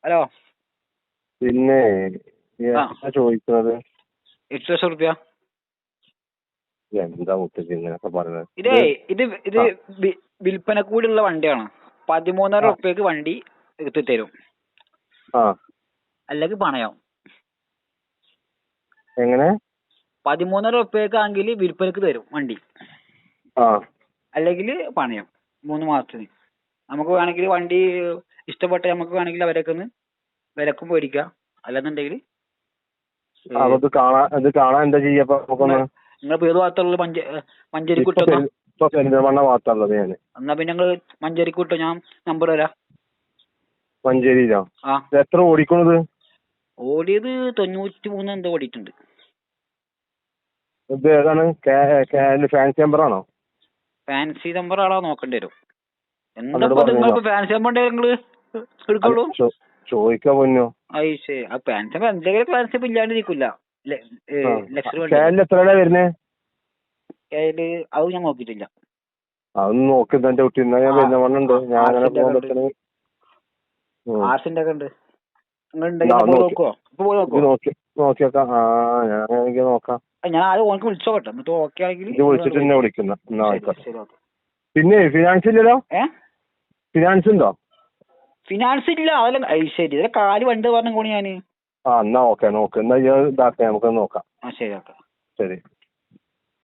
Hello. പിന്നെ ചോദിക്കുന്നത് 8 ലക്ഷം റുപ്യ. എന്താ മുത്തച്ഛി ഇങ്ങനൊക്കെ പറഞ്ഞത്? ഇത് വിൽപ്പന കൂടിയുള്ള വണ്ടിയാണ്. 13,500 റുപ്യക്ക് വണ്ടി എടുത്ത് തരും. അല്ലെങ്കിൽ പണയം. എങ്ങനെ? 13,500 റുപ്യക്ക് ആണെങ്കിൽ വിൽപ്പനക്ക് തരും വണ്ടി, അല്ലെങ്കിൽ പണയം 3 മാസത്തിന്. നമുക്ക് വേണമെങ്കിൽ വണ്ടി ഇഷ്ടപ്പെട്ട നമുക്ക് വേണമെങ്കിൽ അവരൊക്കെ വിലക്കും മേടിക്കാം. അല്ലെന്നുണ്ടെങ്കിൽ കാണാൻ എന്താ ചെയ്യപ്പോ? നിങ്ങൾ ഏത് ഭാഗത്തുള്ള മഞ്ചേരിക്ക് വിട്ടോ? എന്നാ പിന്നെ നിങ്ങൾ മഞ്ചേരിക്ക് വിട്ടോ, ഞാൻ നമ്പർ തരാം. മഞ്ചേരിയിലോ? എത്ര ഓടിക്കണത്? ഓടിയത് 93 എന്തോ ഓടിയിട്ടുണ്ട്. ഇത് ഏതാണ്? ഫാൻസി നമ്പറാണോ? ഫാൻസി നമ്പർ ആണോ നോക്കേണ്ടി വരും. എന്താ ഫാൻസി നമ്പർ നിങ്ങള് എടുക്കോളൂ. ചോദിക്കാൻ പൊന്നോ. എന്തെങ്കിലും ഫാൻസി ഇല്ലാണ്ടിരിക്കില്ല. എത്രയാണ് വരുന്നേ? അത് ഞാൻ നോക്കിയിട്ടില്ല. അതൊന്നും നോക്കി എന്റെ കുട്ടി ആർസിന്റെ ഒക്കെ ഉണ്ട്. ഞാൻ ആദ്യം ഓനക്ക് വിളിച്ചോട്ടെ, എന്നിട്ട് ഓക്കെ ആണെങ്കിൽ വിളിച്ചിട്ട് തന്നെ വിളിക്കുന്ന. പിന്നെ ഫിനാൻസ് ഇല്ലല്ലോ? ഫിനാൻസ് ഉണ്ടോ? ഫിനാൻസ് ഇല്ല. അതല്ല ശരി, ഇതിലെ കാല് വണ്ടി പറഞ്ഞ കൂടി ഞാന്. എന്നാ ഓക്കെ, നോക്ക്. എന്നാ ഇതാക്കാം, നമുക്ക് നോക്കാം. ശരി, ഓക്കെ, ശരി.